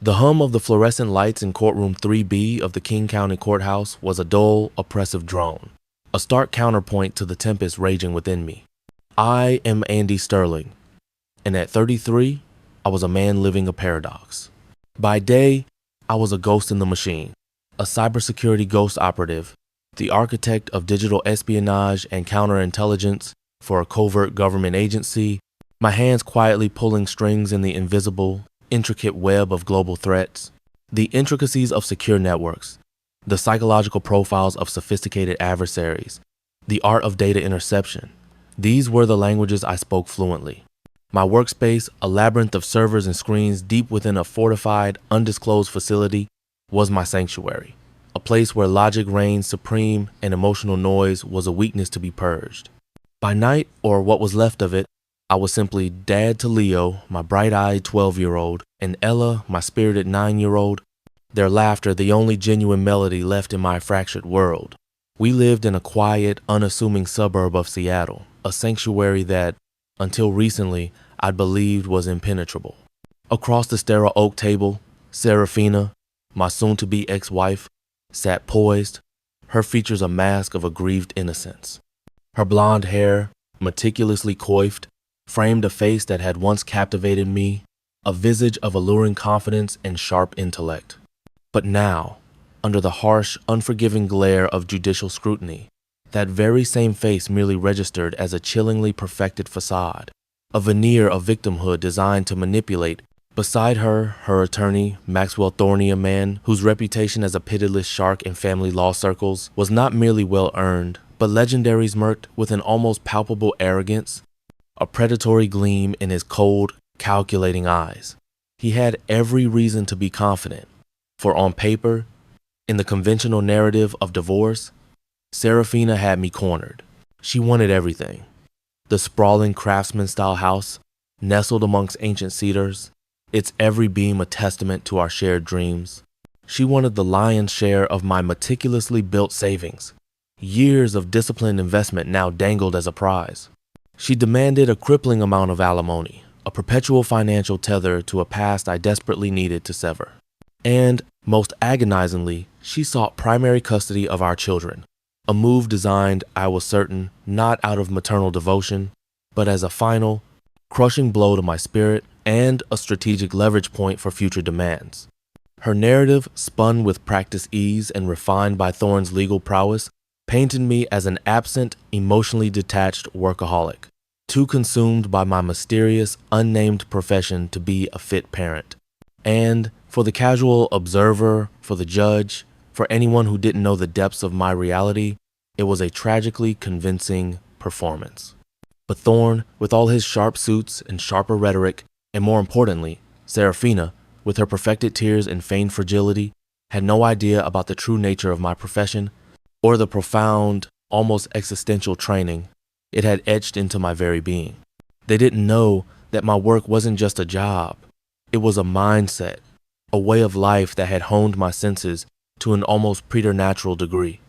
The hum of the fluorescent lights in courtroom 3B of the King County Courthouse was a dull, oppressive drone, a stark counterpoint to the tempest raging within me. I am Andy Sterling, and at 33, I was a man living a paradox. By day, I was a ghost in the machine, a cybersecurity ghost operative, the architect of digital espionage and counterintelligence for a covert government agency, my hands quietly pulling strings in the invisible, intricate web of global threats, the intricacies of secure networks, the psychological profiles of sophisticated adversaries, the art of data interception. These were the languages I spoke fluently. My workspace, a labyrinth of servers and screens deep within a fortified, undisclosed facility, was my sanctuary, a place where logic reigned supreme and emotional noise was a weakness to be purged. By night, or what was left of it, I was simply Dad to Leo, my bright-eyed 12-year-old, and Ella, my spirited 9-year-old, their laughter the only genuine melody left in my fractured world. We lived in a quiet, unassuming suburb of Seattle, a sanctuary that, until recently, I'd believed was impenetrable. Across the sterile oak table, Serafina, my soon-to-be ex-wife, sat poised, her features a mask of aggrieved innocence. Her blonde hair, meticulously coiffed, framed a face that had once captivated me, a visage of alluring confidence and sharp intellect. But now, under the harsh, unforgiving glare of judicial scrutiny, that very same face merely registered as a chillingly perfected facade, a veneer of victimhood designed to manipulate. Beside her, her attorney, Maxwell Thorney, a man whose reputation as a pitiless shark in family law circles was not merely well-earned, but legendary, smirked with an almost palpable arrogance, a predatory gleam in his cold, calculating eyes. He had every reason to be confident, for on paper, in the conventional narrative of divorce, Serafina had me cornered. She wanted everything. The sprawling craftsman-style house, nestled amongst ancient cedars, its every beam a testament to our shared dreams. She wanted the lion's share of my meticulously built savings, years of disciplined investment now dangled as a prize. She demanded a crippling amount of alimony, a perpetual financial tether to a past I desperately needed to sever. And, most agonizingly, she sought primary custody of our children, a move designed, I was certain, not out of maternal devotion, but as a final, crushing blow to my spirit and a strategic leverage point for future demands. Her narrative, spun with practiced ease and refined by Thorne's legal prowess, painted me as an absent, emotionally detached workaholic, too consumed by my mysterious, unnamed profession to be a fit parent. And, for the casual observer, for the judge, for anyone who didn't know the depths of my reality, it was a tragically convincing performance. But Thorne, with all his sharp suits and sharper rhetoric, and more importantly, Serafina, with her perfected tears and feigned fragility, had no idea about the true nature of my profession or the profound, almost existential training it had etched into my very being. They didn't know that my work wasn't just a job. It was a mindset, a way of life that had honed my senses to an almost preternatural degree.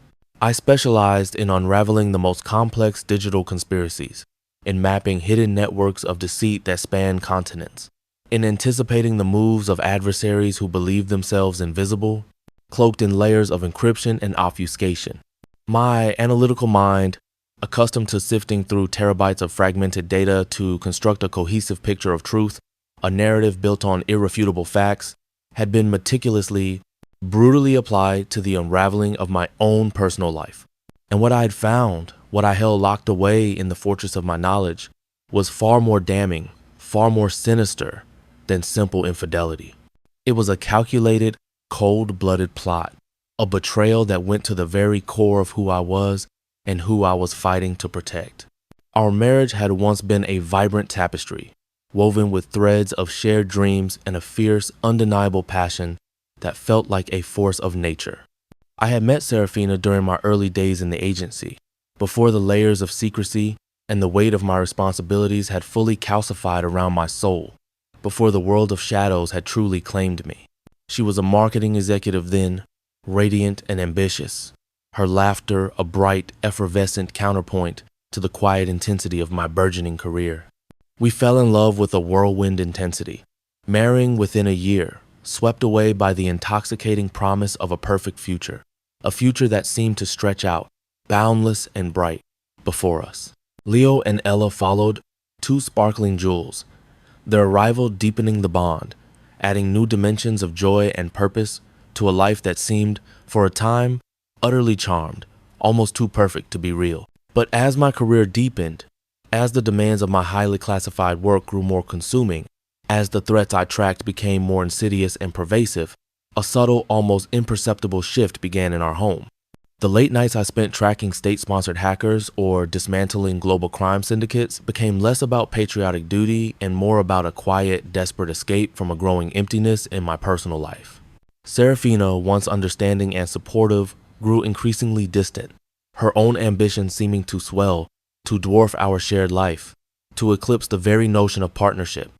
I specialized in unraveling the most complex digital conspiracies, in mapping hidden networks of deceit that span continents, in anticipating the moves of adversaries who believed themselves invisible, cloaked in layers of encryption and obfuscation. My analytical mind, accustomed to sifting through terabytes of fragmented data to construct a cohesive picture of truth, a narrative built on irrefutable facts, had been meticulously, brutally applied to the unraveling of my own personal life. And what I had found, what I held locked away in the fortress of my knowledge, was far more damning, far more sinister than simple infidelity. It was a calculated, cold-blooded plot, a betrayal that went to the very core of who I was and who I was fighting to protect. Our marriage had once been a vibrant tapestry, woven with threads of shared dreams and a fierce, undeniable passion that felt like a force of nature. I had met Serafina during my early days in the agency, before the layers of secrecy and the weight of my responsibilities had fully calcified around my soul, before the world of shadows had truly claimed me. She was a marketing executive then, radiant and ambitious, her laughter a bright, effervescent counterpoint to the quiet intensity of my burgeoning career. We fell in love with a whirlwind intensity, marrying within a year, swept away by the intoxicating promise of a perfect future, a future that seemed to stretch out, boundless and bright, before us. Leo and Ella followed, two sparkling jewels, their arrival deepening the bond, adding new dimensions of joy and purpose to a life that seemed, for a time, utterly charmed, almost too perfect to be real. But as my career deepened, as the demands of my highly classified work grew more consuming, as the threats I tracked became more insidious and pervasive, a subtle, almost imperceptible shift began in our home. The late nights I spent tracking state-sponsored hackers or dismantling global crime syndicates became less about patriotic duty and more about a quiet, desperate escape from a growing emptiness in my personal life. Serafina, once understanding and supportive, grew increasingly distant, her own ambition seeming to swell, to dwarf our shared life, to eclipse the very notion of partnership.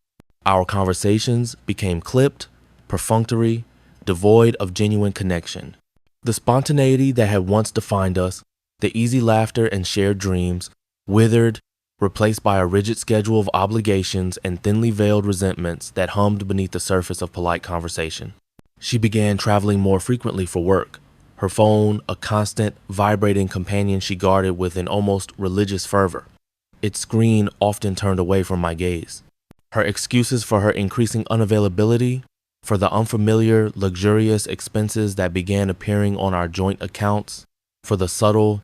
Our conversations became clipped, perfunctory, devoid of genuine connection. The spontaneity that had once defined us, the easy laughter and shared dreams, withered, replaced by a rigid schedule of obligations and thinly veiled resentments that hummed beneath the surface of polite conversation. She began traveling more frequently for work, her phone a constant, vibrating companion she guarded with an almost religious fervor, its screen often turned away from my gaze. Her excuses for her increasing unavailability, for the unfamiliar, luxurious expenses that began appearing on our joint accounts, for the subtle,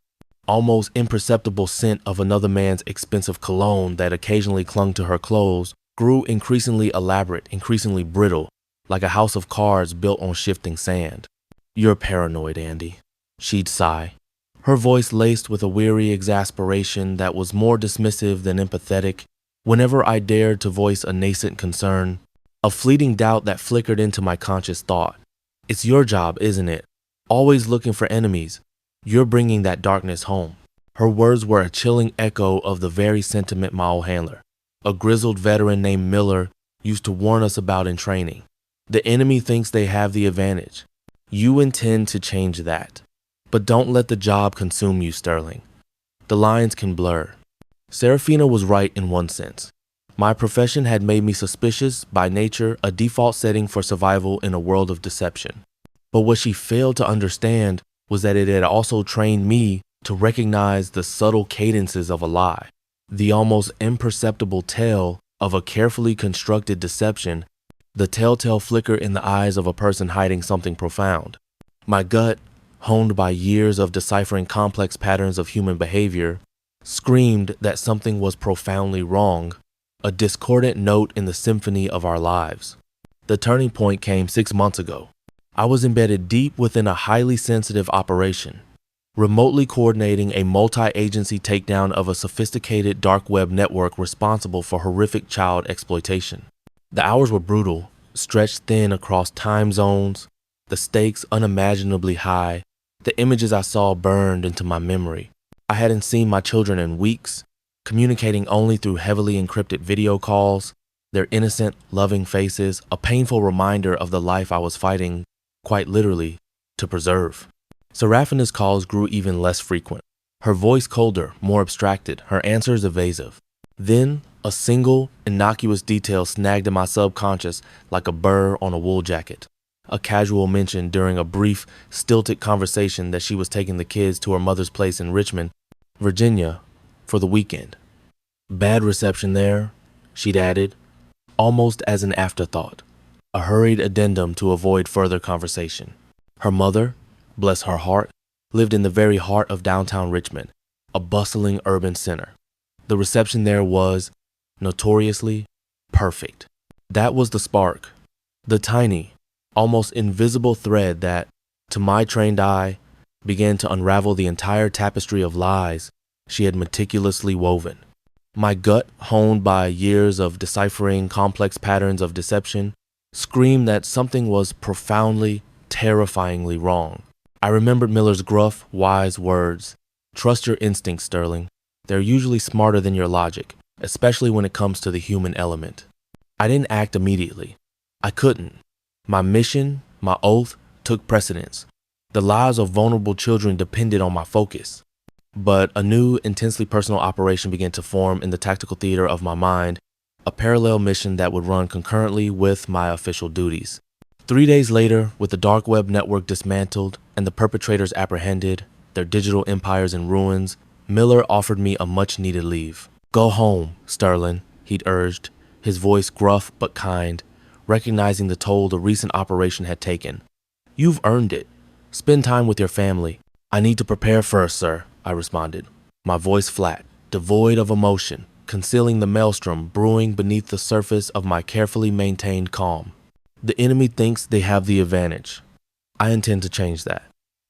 almost imperceptible scent of another man's expensive cologne that occasionally clung to her clothes, grew increasingly elaborate, increasingly brittle, like a house of cards built on shifting sand. "You're paranoid, Andy," she'd sigh, her voice laced with a weary exasperation that was more dismissive than empathetic. Whenever I dared to voice a nascent concern, a fleeting doubt that flickered into my conscious thought. "It's your job, isn't it? Always looking for enemies. You're bringing that darkness home." Her words were a chilling echo of the very sentiment my old handler, a grizzled veteran named Miller, used to warn us about in training. The enemy thinks they have the advantage. You intend to change that. But don't let the job consume you, Sterling. The lines can blur. Serafina was right in one sense. My profession had made me suspicious, by nature, a default setting for survival in a world of deception. But what she failed to understand was that it had also trained me to recognize the subtle cadences of a lie, the almost imperceptible tell of a carefully constructed deception, the telltale flicker in the eyes of a person hiding something profound. My gut, honed by years of deciphering complex patterns of human behavior, screamed that something was profoundly wrong, a discordant note in the symphony of our lives. The turning point came 6 months ago. I was embedded deep within a highly sensitive operation, remotely coordinating a multi-agency takedown of a sophisticated dark web network responsible for horrific child exploitation. The hours were brutal, stretched thin across time zones, the stakes unimaginably high. The images I saw burned into my memory. I hadn't seen my children in weeks, communicating only through heavily encrypted video calls, their innocent, loving faces, a painful reminder of the life I was fighting, quite literally, to preserve. Serafina's calls grew even less frequent, her voice colder, more abstracted, her answers evasive. Then, a single, innocuous detail snagged in my subconscious like a burr on a wool jacket. A casual mention during a brief, stilted conversation that she was taking the kids to her mother's place in Richmond, Virginia, for the weekend. "Bad reception there," she'd added, almost as an afterthought, a hurried addendum to avoid further conversation. Her mother, bless her heart, lived in the very heart of downtown Richmond, a bustling urban center. The reception there was, notoriously, perfect. That was the spark, the tiny, almost invisible thread that, to my trained eye, began to unravel the entire tapestry of lies she had meticulously woven. My gut, honed by years of deciphering complex patterns of deception, screamed that something was profoundly, terrifyingly wrong. I remembered Miller's gruff, wise words. "Trust your instincts, Sterling. They're usually smarter than your logic, especially when it comes to the human element." I didn't act immediately. I couldn't. My mission, my oath, took precedence. The lives of vulnerable children depended on my focus. But a new, intensely personal operation began to form in the tactical theater of my mind, a parallel mission that would run concurrently with my official duties. 3 days later, with the dark web network dismantled and the perpetrators apprehended, their digital empires in ruins, Miller offered me a much-needed leave. "Go home, Sterling," he'd urged, his voice gruff but kind, recognizing the toll the recent operation had taken. "You've earned it. Spend time with your family." "I need to prepare first, sir," I responded, my voice flat, devoid of emotion, concealing the maelstrom brewing beneath the surface of my carefully maintained calm. The enemy thinks they have the advantage. I intend to change that.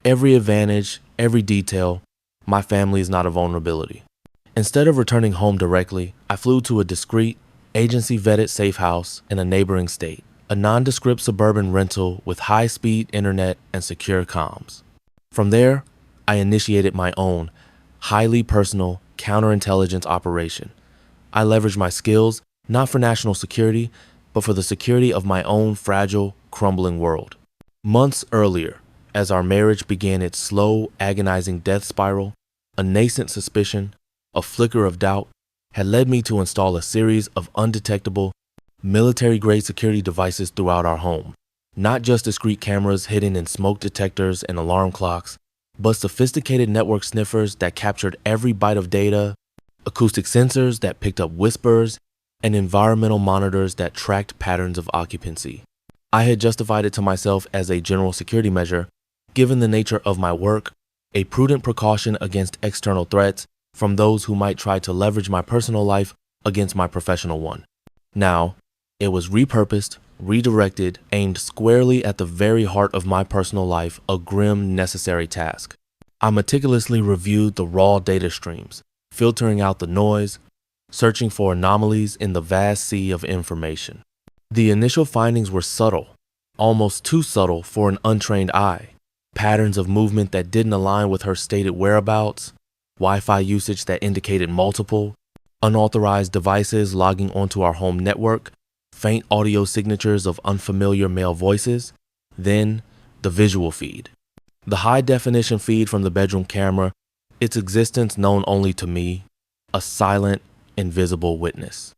Every advantage, every detail, my family is not a vulnerability. Instead of returning home directly, I flew to a discreet, agency-vetted safe house in a neighboring state, a nondescript suburban rental with high-speed internet and secure comms. From there, I initiated my own, highly personal counterintelligence operation. I leveraged my skills not for national security, but for the security of my own fragile, crumbling world. Months earlier, as our marriage began its slow, agonizing death spiral, a nascent suspicion, a flicker of doubt, had led me to install a series of undetectable, military-grade security devices throughout our home. Not just discrete cameras hidden in smoke detectors and alarm clocks, but sophisticated network sniffers that captured every byte of data, acoustic sensors that picked up whispers, and environmental monitors that tracked patterns of occupancy. I had justified it to myself as a general security measure, given the nature of my work, a prudent precaution against external threats from those who might try to leverage my personal life against my professional one. Now, it was repurposed, redirected, aimed squarely at the very heart of my personal life, a grim, necessary task. I meticulously reviewed the raw data streams, filtering out the noise, searching for anomalies in the vast sea of information. The initial findings were subtle, almost too subtle for an untrained eye. Patterns of movement that didn't align with her stated whereabouts, Wi-Fi usage that indicated multiple, unauthorized devices logging onto our home network, faint audio signatures of unfamiliar male voices, then the visual feed. The high-definition feed from the bedroom camera, its existence known only to me, a silent, invisible witness.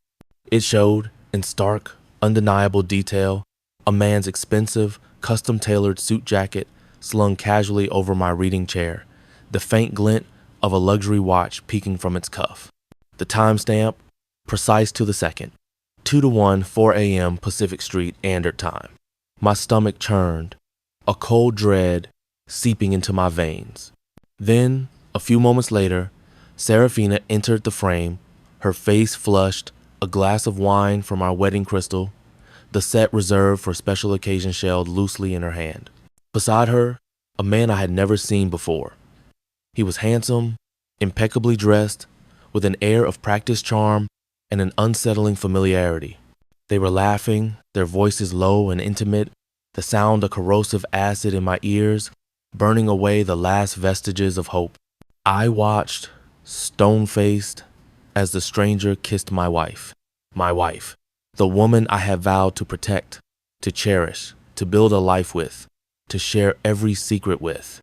It showed, in stark, undeniable detail, a man's expensive, custom-tailored suit jacket slung casually over my reading chair, the faint glint of a luxury watch peeking from its cuff. The timestamp, precise to the second, 2:1, 4 a.m. Pacific Street, Andert time. My stomach churned, a cold dread seeping into my veins. Then, a few moments later, Serafina entered the frame, her face flushed, a glass of wine from our wedding crystal, the set reserved for special occasions shelled loosely in her hand. Beside her, a man I had never seen before. He was handsome, impeccably dressed, with an air of practiced charm and an unsettling familiarity. They were laughing, their voices low and intimate, the sound of corrosive acid in my ears, burning away the last vestiges of hope. I watched, stone-faced, as the stranger kissed my wife, the woman I had vowed to protect, to cherish, to build a life with, to share every secret with.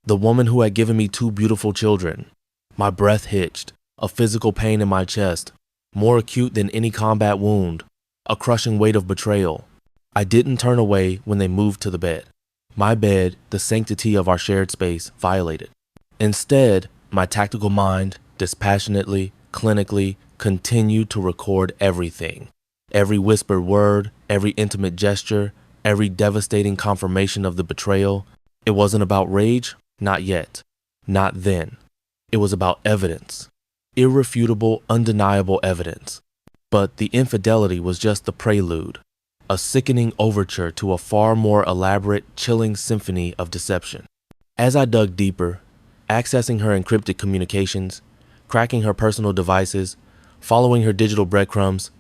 The woman who had given me 2 beautiful children. My breath hitched, a physical pain in my chest, more acute than any combat wound, a crushing weight of betrayal. I didn't turn away when they moved to the bed. My bed, the sanctity of our shared space, violated. Instead, my tactical mind, dispassionately, clinically, continued to record everything. Every whispered word, every intimate gesture, every devastating confirmation of the betrayal. It wasn't about rage, not yet, not then. It was about evidence, irrefutable, undeniable evidence. But the infidelity was just the prelude, a sickening overture to a far more elaborate, chilling symphony of deception. As I dug deeper, accessing her encrypted communications, cracking her personal devices, following her digital breadcrumbs,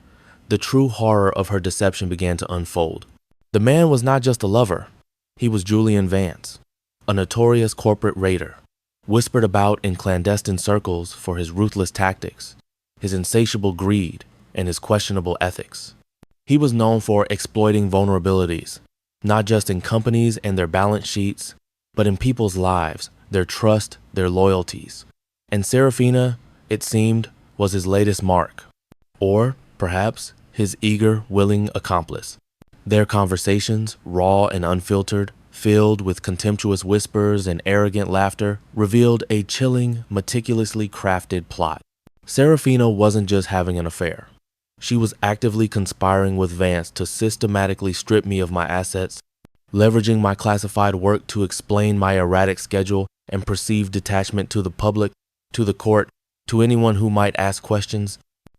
the true horror of her deception began to unfold. The man was not just a lover. He was Julian Vance, a notorious corporate raider, whispered about in clandestine circles for his ruthless tactics, his insatiable greed, and his questionable ethics. He was known for exploiting vulnerabilities, not just in companies and their balance sheets, but in people's lives, their trust, their loyalties. And Serafina, it seemed, was his latest mark. Or, perhaps, his eager, willing accomplice. Their conversations, raw and unfiltered, filled with contemptuous whispers and arrogant laughter, revealed a chilling, meticulously crafted plot. Serafina wasn't just having an affair. She was actively conspiring with Vance to systematically strip me of my assets, leveraging my classified work to explain my erratic schedule and perceived detachment to the public, to the court, to anyone who might ask questions.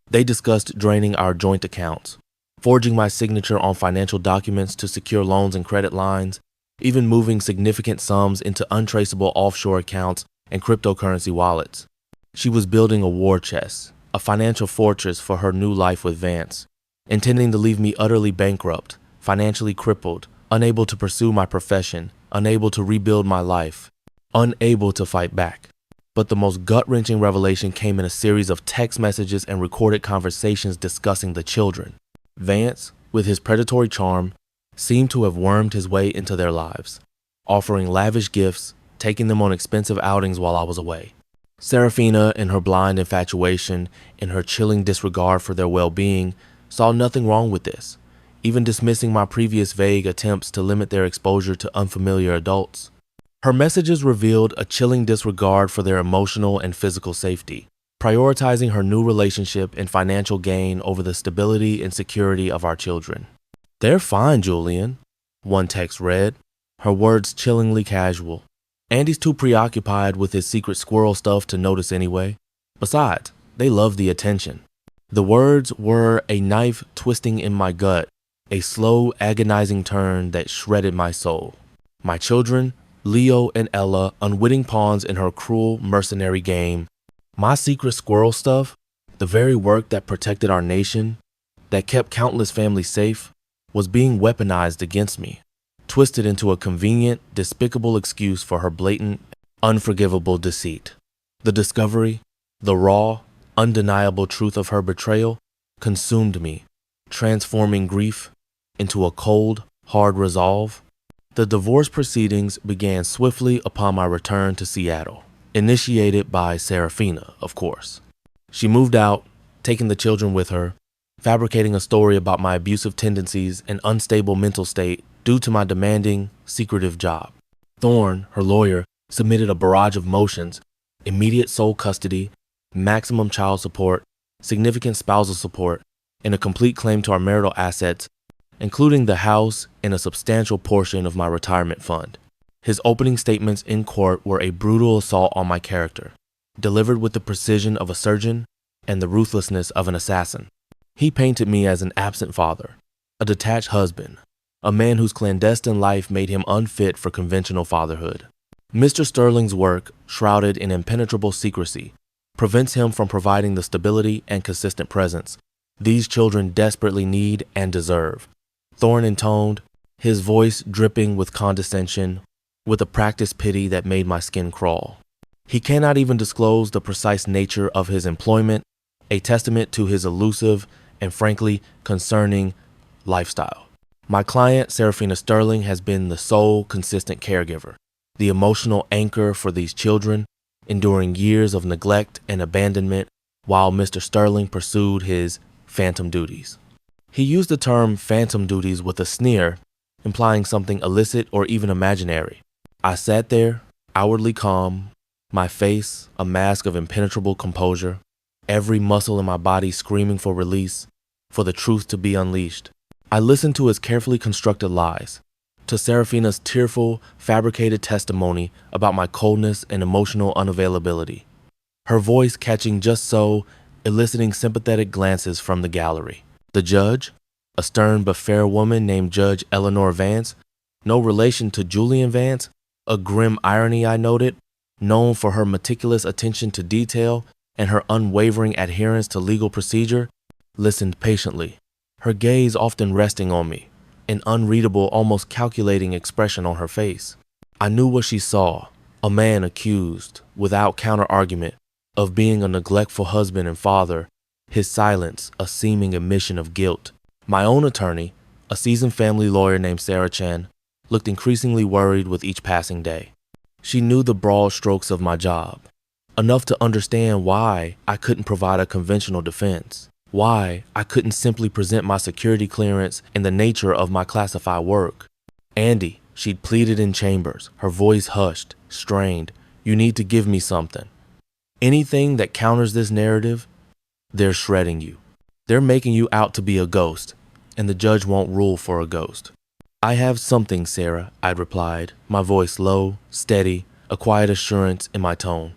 They discussed draining our joint accounts, forging my signature on financial documents to secure loans and credit lines, even moving significant sums into untraceable offshore accounts and cryptocurrency wallets. She was building a war chest, a financial fortress for her new life with Vance, intending to leave me utterly bankrupt, financially crippled, unable to pursue my profession, unable to rebuild my life, unable to fight back. But the most gut-wrenching revelation came in a series of text messages and recorded conversations discussing the children. Vance, with his predatory charm, seemed to have wormed his way into their lives, offering lavish gifts, taking them on expensive outings while I was away. Serafina, in her blind infatuation, in her chilling disregard for their well-being, saw nothing wrong with this, even dismissing my previous vague attempts to limit their exposure to unfamiliar adults. Her messages revealed a chilling disregard for their emotional and physical safety, prioritizing her new relationship and financial gain over the stability and security of our children. "They're fine, Julian," one text read, her words chillingly casual. "Andy's too preoccupied with his secret squirrel stuff to notice anyway. Besides, they love the attention." The words were a knife twisting in my gut, a slow, agonizing turn that shredded my soul. My children, Leo and Ella, unwitting pawns in her cruel, mercenary game. My secret squirrel stuff, the very work that protected our nation, that kept countless families safe, was being weaponized against me, twisted into a convenient, despicable excuse for her blatant, unforgivable deceit. The discovery, the raw, undeniable truth of her betrayal, consumed me, transforming grief into a cold, hard resolve. The divorce proceedings began swiftly upon my return to Seattle, initiated by Serafina, of course. She moved out, taking the children with her, fabricating a story about my abusive tendencies and unstable mental state due to my demanding, secretive job. Thorne, her lawyer, submitted a barrage of motions: immediate sole custody, maximum child support, significant spousal support, and a complete claim to our marital assets, including the house and a substantial portion of my retirement fund. His opening statements in court were a brutal assault on my character, delivered with the precision of a surgeon and the ruthlessness of an assassin. He painted me as an absent father, a detached husband, a man whose clandestine life made him unfit for conventional fatherhood. Mr. Sterling's work, shrouded in impenetrable secrecy, prevents him from providing the stability and consistent presence these children desperately need and deserve. Thorne intoned, his voice dripping with condescension, with a practiced pity that made my skin crawl. He cannot even disclose the precise nature of his employment, a testament to his elusive and frankly concerning lifestyle. My client, Serafina Sterling, has been the sole consistent caregiver, the emotional anchor for these children, enduring years of neglect and abandonment while Mr. Sterling pursued his phantom duties. He used the term phantom duties with a sneer, implying something illicit or even imaginary. I sat there, outwardly calm, my face a mask of impenetrable composure, every muscle in my body screaming for release, for the truth to be unleashed. I listened to his carefully constructed lies, to Serafina's tearful, fabricated testimony about my coldness and emotional unavailability, her voice catching just so, eliciting sympathetic glances from the gallery. The judge, a stern but fair woman named Judge Eleanor Vance, no relation to Julian Vance, a grim irony I noted, known for her meticulous attention to detail and her unwavering adherence to legal procedure, listened patiently, her gaze often resting on me, an unreadable, almost calculating expression on her face. I knew what she saw, a man accused, without counter-argument, of being a neglectful husband and father, his silence a seeming admission of guilt. My own attorney, a seasoned family lawyer named Sarah Chen, looked increasingly worried with each passing day. She knew the broad strokes of my job, enough to understand why I couldn't provide a conventional defense. Why I couldn't simply present my security clearance and the nature of my classified work. Andy, she'd pleaded in chambers, her voice hushed, strained. You need to give me something. Anything that counters this narrative, they're shredding you. They're making you out to be a ghost, and the judge won't rule for a ghost. I have something, Sarah, I'd replied, my voice low, steady, a quiet assurance in my tone.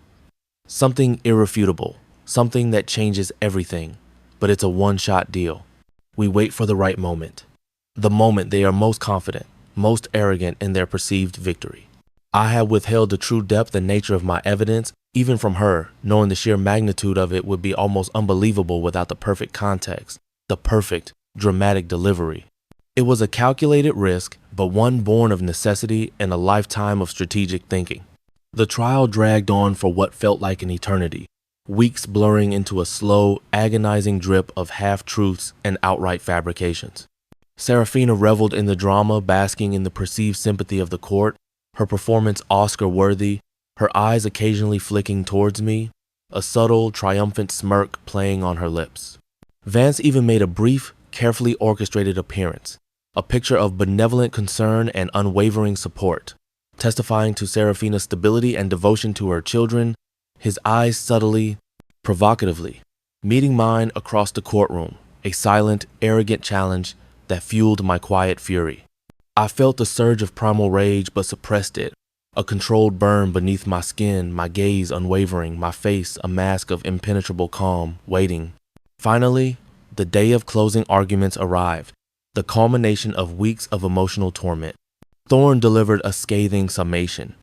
Something irrefutable, something that changes everything, but it's a one-shot deal. We wait for the right moment. The moment they are most confident, most arrogant in their perceived victory. I had withheld the true depth and nature of my evidence, even from her, knowing the sheer magnitude of it would be almost unbelievable without the perfect context, the perfect, dramatic delivery. It was a calculated risk, but one born of necessity and a lifetime of strategic thinking. The trial dragged on for what felt like an eternity, weeks blurring into a slow, agonizing drip of half-truths and outright fabrications. Serafina reveled in the drama, basking in the perceived sympathy of the court, her performance Oscar-worthy, her eyes occasionally flicking towards me, a subtle, triumphant smirk playing on her lips. Vance even made a brief, carefully orchestrated appearance, a picture of benevolent concern and unwavering support, testifying to Serafina's stability and devotion to her children, his eyes subtly, provocatively, meeting mine across the courtroom, a silent, arrogant challenge that fueled my quiet fury. I felt a surge of primal rage but suppressed it, a controlled burn beneath my skin, my gaze unwavering, my face a mask of impenetrable calm, waiting. Finally, the day of closing arguments arrived, the culmination of weeks of emotional torment. Thorne delivered a scathing summation,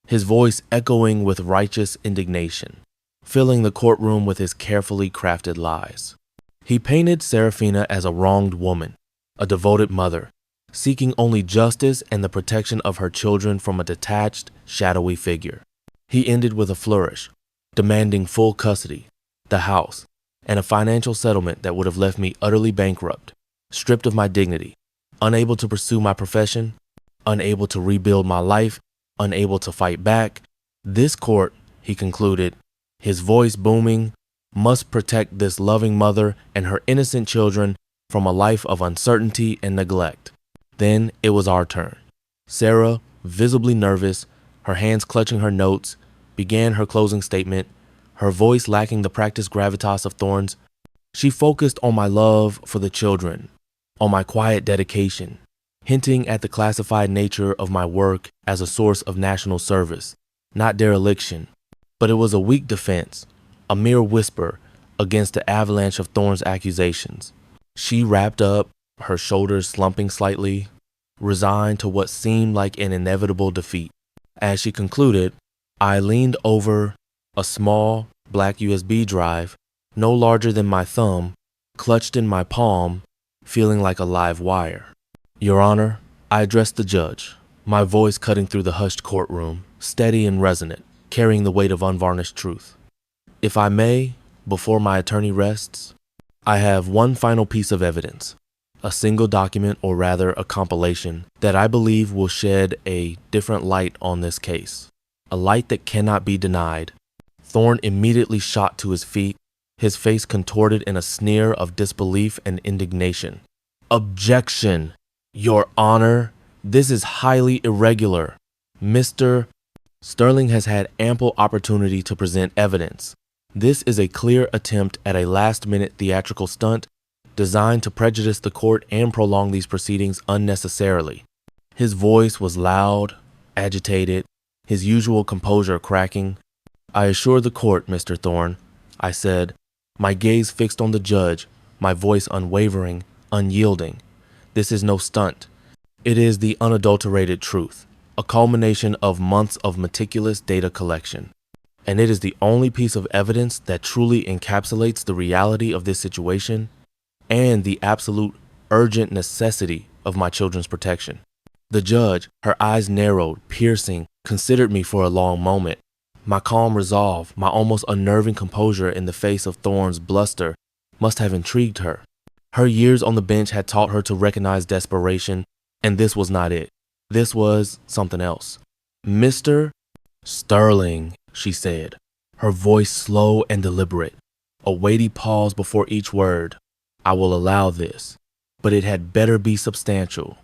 his voice echoing with righteous indignation, filling the courtroom with his carefully crafted lies. He painted Serafina as a wronged woman, a devoted mother, seeking only justice and the protection of her children from a detached, shadowy figure. He ended with a flourish, demanding full custody, the house, and a financial settlement that would have left me utterly bankrupt, stripped of my dignity, unable to pursue my profession, unable to rebuild my life, unable to fight back. This court, he concluded, his voice booming, must protect this loving mother and her innocent children from a life of uncertainty and neglect. Then it was our turn. Sarah, visibly nervous, her hands clutching her notes, began her closing statement, her voice lacking the practiced gravitas of Thorne's. She focused on my love for the children, on my quiet dedication, hinting at the classified nature of my work as a source of national service, not dereliction. But it was a weak defense, a mere whisper against the avalanche of Thorne's accusations. She wrapped up, her shoulders slumping slightly, resigned to what seemed like an inevitable defeat. As she concluded, I leaned over, a small black USB drive, no larger than my thumb, clutched in my palm, feeling like a live wire. Your Honor, I addressed the judge, my voice cutting through the hushed courtroom, steady and resonant, carrying the weight of unvarnished truth. If I may, before my attorney rests, I have one final piece of evidence, a single document, or rather a compilation, that I believe will shed a different light on this case, a light that cannot be denied. Thorne immediately shot to his feet, his face contorted in a sneer of disbelief and indignation. Objection, Your Honor, this is highly irregular. Mr. Sterling has had ample opportunity to present evidence. This is a clear attempt at a last-minute theatrical stunt designed to prejudice the court and prolong these proceedings unnecessarily. His voice was loud, agitated, his usual composure cracking. I assure the court, Mr. Thorne, I said, my gaze fixed on the judge, my voice unwavering, unyielding. This is no stunt. It is the unadulterated truth, a culmination of months of meticulous data collection. And it is the only piece of evidence that truly encapsulates the reality of this situation and the absolute urgent necessity of my children's protection. The judge, her eyes narrowed, piercing, considered me for a long moment. My calm resolve, my almost unnerving composure in the face of Thorne's bluster must have intrigued her. Her years on the bench had taught her to recognize desperation, and this was not it. This was something else. Mr. Sterling, she said, her voice slow and deliberate, a weighty pause before each word. I will allow this, but it had better be substantial.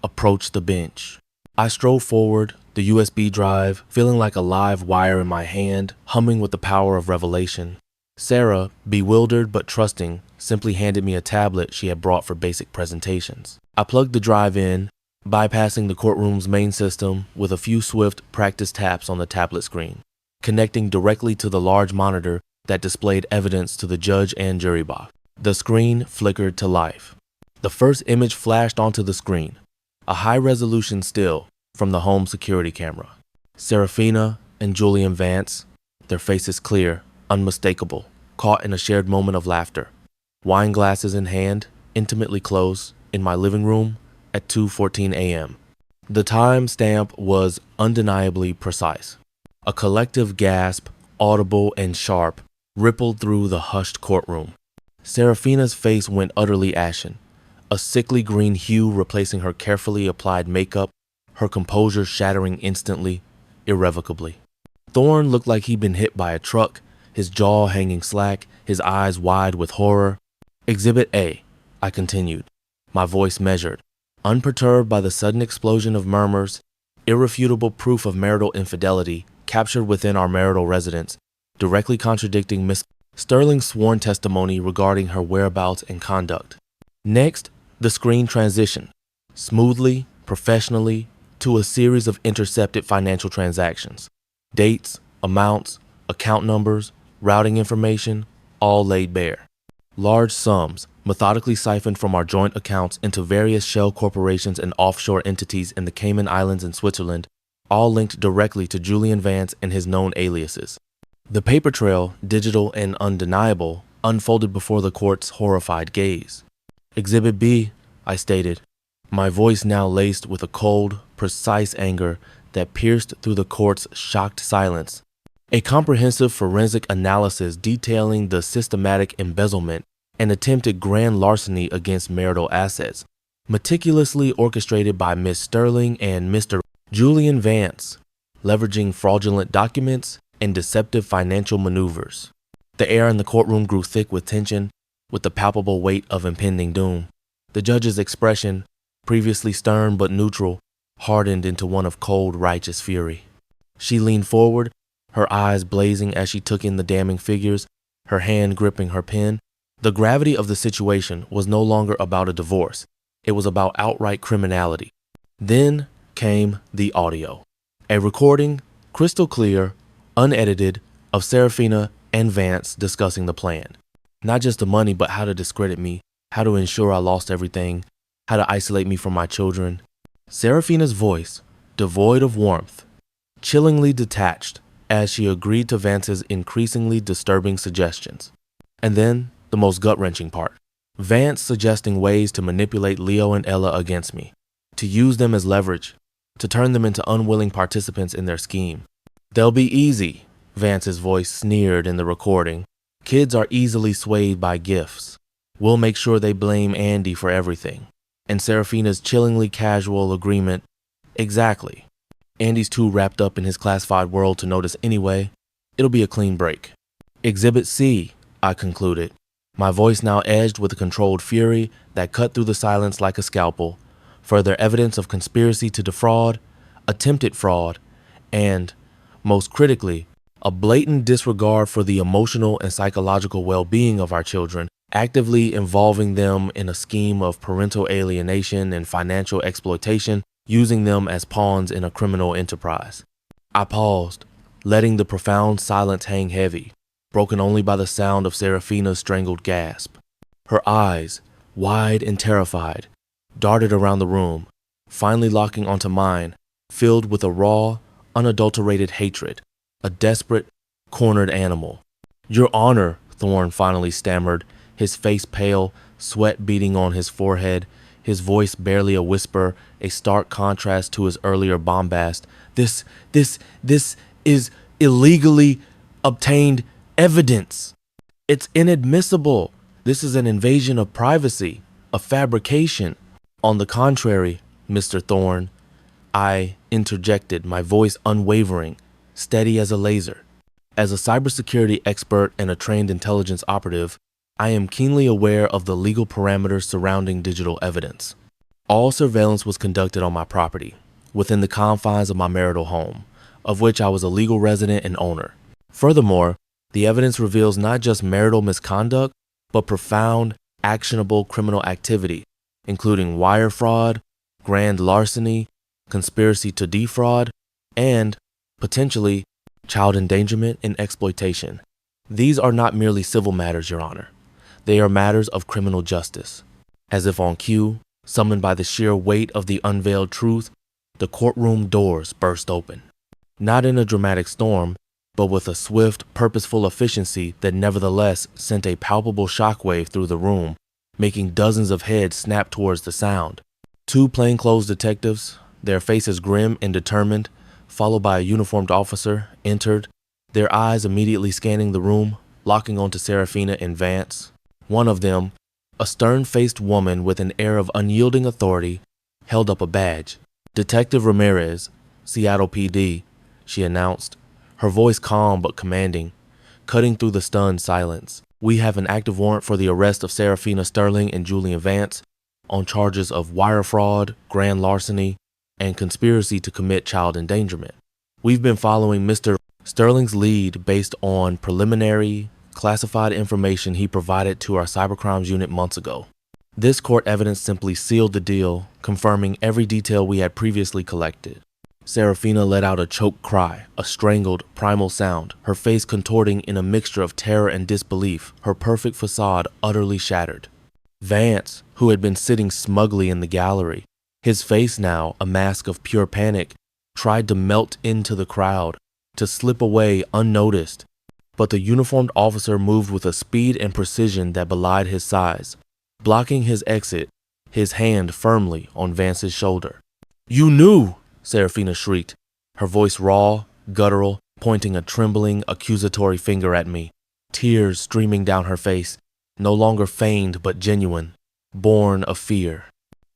Approach the bench. I strode forward, the USB drive, feeling like a live wire in my hand, humming with the power of revelation. Sarah, bewildered but trusting, simply handed me a tablet she had brought for basic presentations. I plugged the drive in, bypassing the courtroom's main system with a few swift practice taps on the tablet screen, connecting directly to the large monitor that displayed evidence to the judge and jury box. The screen flickered to life. The first image flashed onto the screen, a high-resolution still from the home security camera. Serafina and Julian Vance, their faces clear, unmistakable, caught in a shared moment of laughter. Wine glasses in hand, intimately close, in my living room at 2:14 a.m. The time stamp was undeniably precise. A collective gasp, audible and sharp, rippled through the hushed courtroom. Serafina's face went utterly ashen, a sickly green hue replacing her carefully applied makeup, her composure shattering instantly, irrevocably. Thorne looked like he'd been hit by a truck, his jaw hanging slack, his eyes wide with horror. Exhibit A, I continued, my voice measured, unperturbed by the sudden explosion of murmurs, irrefutable proof of marital infidelity captured within our marital residence, directly contradicting Miss Sterling's sworn testimony regarding her whereabouts and conduct. Next, the screen transitioned, smoothly, professionally, to a series of intercepted financial transactions. Dates, amounts, account numbers, routing information, all laid bare. Large sums, methodically siphoned from our joint accounts into various shell corporations and offshore entities in the Cayman Islands and Switzerland, all linked directly to Julian Vance and his known aliases. The paper trail, digital and undeniable, unfolded before the court's horrified gaze. Exhibit B, I stated, my voice now laced with a cold, precise anger that pierced through the court's shocked silence. A comprehensive forensic analysis detailing the systematic embezzlement and attempted grand larceny against marital assets, meticulously orchestrated by Miss Sterling and Mr. Julian Vance, leveraging fraudulent documents and deceptive financial maneuvers. The air in the courtroom grew thick with tension, with the palpable weight of impending doom. The judge's expression, previously stern but neutral, hardened into one of cold, righteous fury. She leaned forward, her eyes blazing as she took in the damning figures, her hand gripping her pen. The gravity of the situation was no longer about a divorce. It was about outright criminality. Then came the audio. A recording, crystal clear, unedited, of Serafina and Vance discussing the plan. Not just the money, but how to discredit me, how to ensure I lost everything, how to isolate me from my children. Serafina's voice, devoid of warmth, chillingly detached as she agreed to Vance's increasingly disturbing suggestions. And then, the most gut-wrenching part, Vance suggesting ways to manipulate Leo and Ella against me, to use them as leverage, to turn them into unwilling participants in their scheme. They'll be easy, Vance's voice sneered in the recording. Kids are easily swayed by gifts. We'll make sure they blame Andy for everything. And Serafina's chillingly casual agreement, exactly. Andy's too wrapped up in his classified world to notice anyway. It'll be a clean break. Exhibit C, I concluded, my voice now edged with a controlled fury that cut through the silence like a scalpel. Further evidence of conspiracy to defraud, attempted fraud, and, most critically, a blatant disregard for the emotional and psychological well-being of our children, actively involving them in a scheme of parental alienation and financial exploitation, using them as pawns in a criminal enterprise. I paused, letting the profound silence hang heavy, broken only by the sound of Serafina's strangled gasp. Her eyes, wide and terrified, darted around the room, finally locking onto mine, filled with a raw, unadulterated hatred, a desperate, cornered animal. Your Honor, Thorne finally stammered, his face pale, sweat beading on his forehead, his voice barely a whisper, a stark contrast to his earlier bombast. This is illegally obtained evidence. It's inadmissible. This is an invasion of privacy, a fabrication. On the contrary, Mr. Thorne, I interjected, my voice unwavering, steady as a laser. As a cybersecurity expert and a trained intelligence operative, I am keenly aware of the legal parameters surrounding digital evidence. All surveillance was conducted on my property, within the confines of my marital home, of which I was a legal resident and owner. Furthermore, the evidence reveals not just marital misconduct, but profound, actionable criminal activity, including wire fraud, grand larceny, conspiracy to defraud, and, potentially, child endangerment and exploitation. These are not merely civil matters, Your Honor. They are matters of criminal justice. As if on cue, summoned by the sheer weight of the unveiled truth, the courtroom doors burst open. Not in a dramatic storm, but with a swift, purposeful efficiency that nevertheless sent a palpable shockwave through the room, making dozens of heads snap towards the sound. Two plainclothes detectives, their faces grim and determined, followed by a uniformed officer, entered, their eyes immediately scanning the room, locking onto Serafina and Vance. One of them, a stern-faced woman with an air of unyielding authority, held up a badge. "Detective Ramirez, Seattle PD," she announced, her voice calm but commanding, cutting through the stunned silence. "We have an active warrant for the arrest of Serafina Sterling and Julian Vance on charges of wire fraud, grand larceny, and conspiracy to commit child endangerment. We've been following Mr. Sterling's lead based on preliminary, classified information he provided to our cybercrimes unit months ago. This court evidence simply sealed the deal, confirming every detail we had previously collected." Serafina let out a choked cry, a strangled, primal sound, her face contorting in a mixture of terror and disbelief, her perfect facade utterly shattered. Vance, who had been sitting smugly in the gallery, his face now a mask of pure panic, tried to melt into the crowd, to slip away unnoticed. But the uniformed officer moved with a speed and precision that belied his size, blocking his exit, his hand firmly on Vance's shoulder. "You knew!" Serafina shrieked, her voice raw, guttural, pointing a trembling, accusatory finger at me, tears streaming down her face, no longer feigned but genuine, born of fear.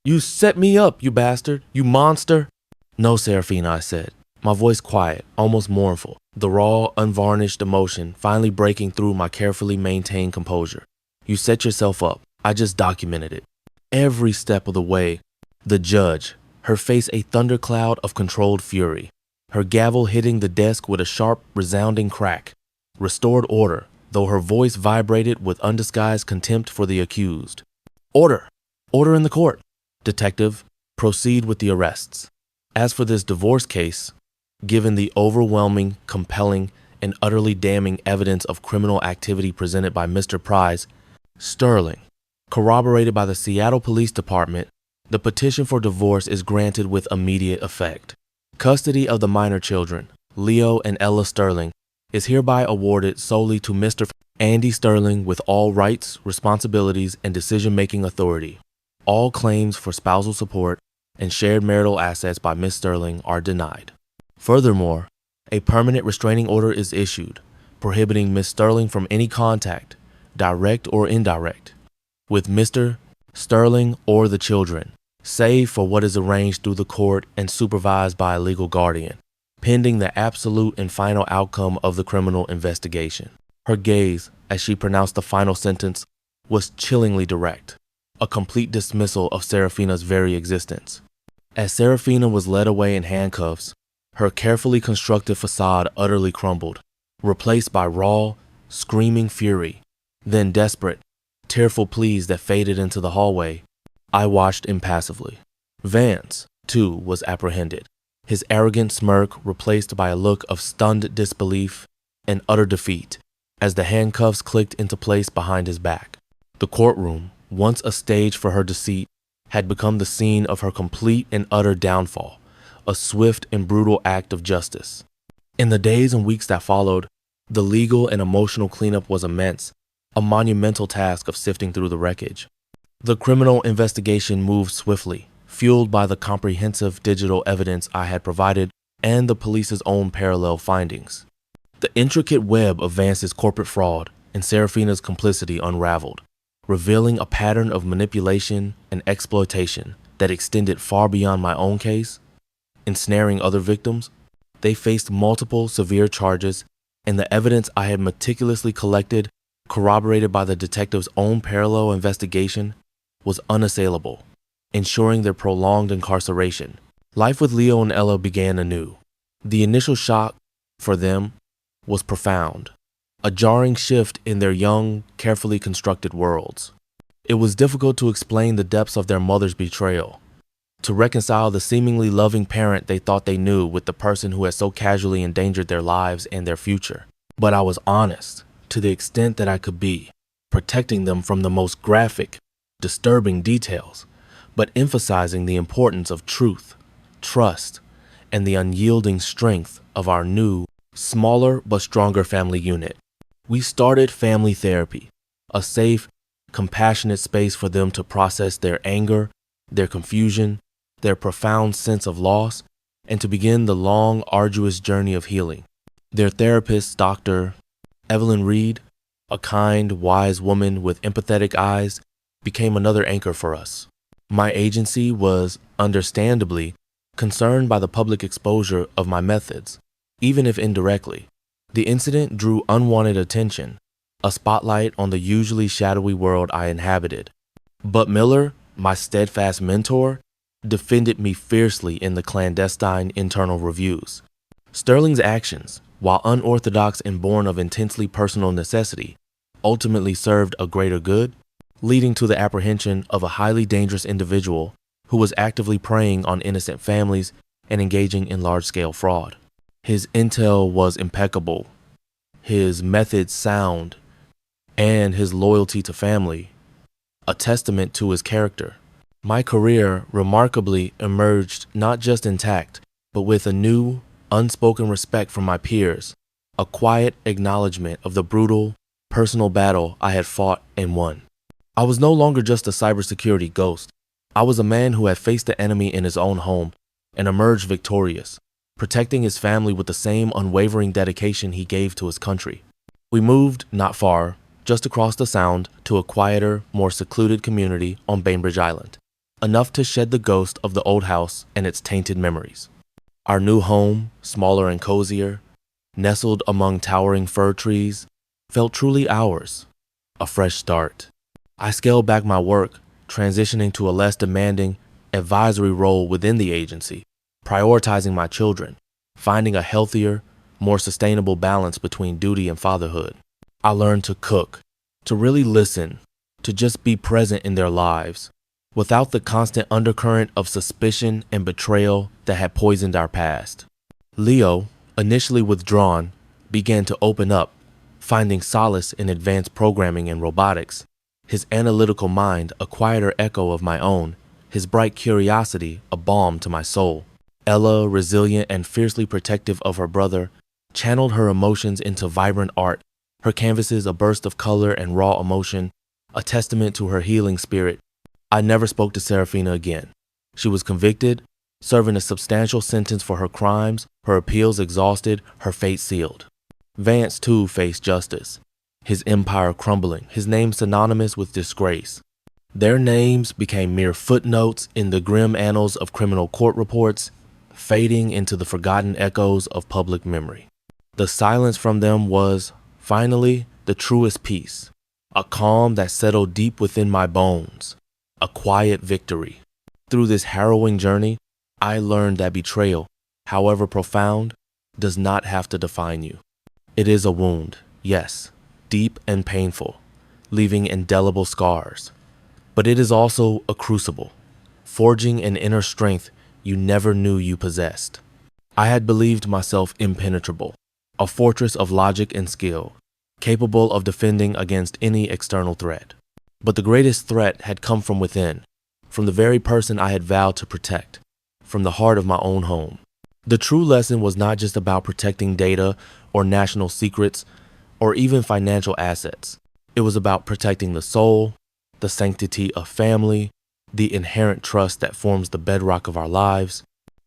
"You set me up, you bastard, you monster!" "No, Serafina," I said, my voice quiet, almost mournful, the raw, unvarnished emotion finally breaking through my carefully maintained composure. "You set yourself up. I just documented it. Every step of the way." The judge, her face a thundercloud of controlled fury, her gavel hitting the desk with a sharp, resounding crack, restored order, though her voice vibrated with undisguised contempt for the accused. "Order! Order in the court! Detective, proceed with the arrests. As for this divorce case, given the overwhelming, compelling, and utterly damning evidence of criminal activity presented by Mr. Price Sterling, corroborated by the Seattle Police Department, the petition for divorce is granted with immediate effect. Custody of the minor children, Leo and Ella Sterling, is hereby awarded solely to Mr. Andy Sterling with all rights, responsibilities, and decision-making authority. All claims for spousal support and shared marital assets by Ms. Sterling are denied. Furthermore, a permanent restraining order is issued, prohibiting Ms. Sterling from any contact, direct or indirect, with Mr. Sterling or the children, save for what is arranged through the court and supervised by a legal guardian, pending the absolute and final outcome of the criminal investigation." Her gaze, as she pronounced the final sentence, was chillingly direct, a complete dismissal of Serafina's very existence. As Serafina was led away in handcuffs, her carefully constructed facade utterly crumbled, replaced by raw, screaming fury, then desperate, tearful pleas that faded into the hallway. I watched impassively. Vance, too, was apprehended, his arrogant smirk replaced by a look of stunned disbelief and utter defeat, as the handcuffs clicked into place behind his back. The courtroom, once a stage for her deceit, had become the scene of her complete and utter downfall, a swift and brutal act of justice. In the days and weeks that followed, the legal and emotional cleanup was immense, a monumental task of sifting through the wreckage. The criminal investigation moved swiftly, fueled by the comprehensive digital evidence I had provided and the police's own parallel findings. The intricate web of Vance's corporate fraud and Serafina's complicity unraveled, revealing a pattern of manipulation and exploitation that extended far beyond my own case. Ensnaring other victims, they faced multiple severe charges, and the evidence I had meticulously collected corroborated by the detective's own parallel investigation, was unassailable, ensuring their prolonged incarceration. Life with Leo and Ella began anew. The initial shock for them was profound, a jarring shift in their young, carefully constructed worlds. It was difficult to explain the depths of their mother's betrayal, to reconcile the seemingly loving parent they thought they knew with the person who had so casually endangered their lives and their future. But I was honest, to the extent that I could be, protecting them from the most graphic, disturbing details, but emphasizing the importance of truth, trust, and the unyielding strength of our new, smaller but stronger family unit. We started family therapy, a safe, compassionate space for them to process their anger, their confusion, their profound sense of loss, and to begin the long, arduous journey of healing. Their therapist, Dr. Evelyn Reed, a kind, wise woman with empathetic eyes, became another anchor for us. My agency was, understandably, concerned by the public exposure of my methods, even if indirectly. The incident drew unwanted attention, a spotlight on the usually shadowy world I inhabited. But Miller, my steadfast mentor, defended me fiercely in the clandestine internal reviews. Sterling's actions, while unorthodox and born of intensely personal necessity, ultimately served a greater good, leading to the apprehension of a highly dangerous individual who was actively preying on innocent families and engaging in large-scale fraud. His intel was impeccable, his methods sound, and his loyalty to family, a testament to his character. My career remarkably emerged not just intact, but with a new, unspoken respect from my peers, a quiet acknowledgement of the brutal, personal battle I had fought and won. I was no longer just a cybersecurity ghost. I was a man who had faced the enemy in his own home and emerged victorious, protecting his family with the same unwavering dedication he gave to his country. We moved not far, just across the Sound, to a quieter, more secluded community on Bainbridge Island, enough to shed the ghost of the old house and its tainted memories. Our new home, smaller and cozier, nestled among towering fir trees, felt truly ours, a fresh start. I scaled back my work, transitioning to a less demanding advisory role within the agency, prioritizing my children, finding a healthier, more sustainable balance between duty and fatherhood. I learned to cook, to really listen, to just be present in their lives, without the constant undercurrent of suspicion and betrayal that had poisoned our past. Leo, initially withdrawn, began to open up, finding solace in advanced programming and robotics, his analytical mind a quieter echo of my own, his bright curiosity a balm to my soul. Ella, resilient and fiercely protective of her brother, channeled her emotions into vibrant art, her canvases a burst of color and raw emotion, a testament to her healing spirit. I never spoke to Serafina again. She was convicted, serving a substantial sentence for her crimes, her appeals exhausted, her fate sealed. Vance, too, faced justice, his empire crumbling, his name synonymous with disgrace. Their names became mere footnotes in the grim annals of criminal court reports, fading into the forgotten echoes of public memory. The silence from them was, finally, the truest peace, a calm that settled deep within my bones, a quiet victory. Through this harrowing journey, I learned that betrayal, however profound, does not have to define you. It is a wound, yes, deep and painful, leaving indelible scars. But it is also a crucible, forging an inner strength you never knew you possessed. I had believed myself impenetrable, a fortress of logic and skill, capable of defending against any external threat. But the greatest threat had come from within, from the very person I had vowed to protect, from the heart of my own home. The true lesson was not just about protecting data or national secrets or even financial assets. It was about protecting the soul, the sanctity of family, the inherent trust that forms the bedrock of our lives.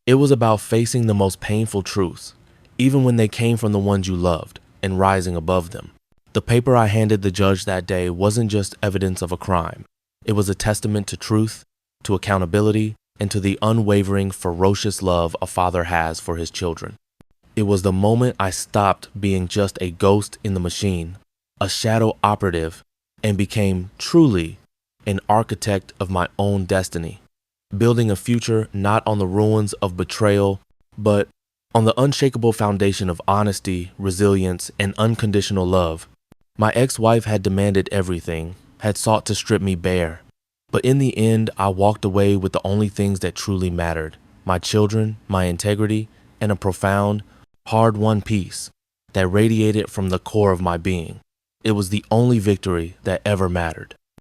It was about facing the most painful truths, even when they came from the ones you loved, and rising above them. The paper I handed the judge that day wasn't just evidence of a crime. It was a testament to truth, to accountability, and to the unwavering, ferocious love a father has for his children. It was the moment I stopped being just a ghost in the machine a shadow operative, and became truly an architect of my own destiny, building a future not on the ruins of betrayal, but on the unshakable foundation of honesty, resilience, and unconditional love. My ex-wife had demanded everything, had sought to strip me bare. But in the end, I walked away with the only things that truly mattered: my children, my integrity, and a profound, hard-won peace that radiated from the core of my being. It was the only victory that ever mattered.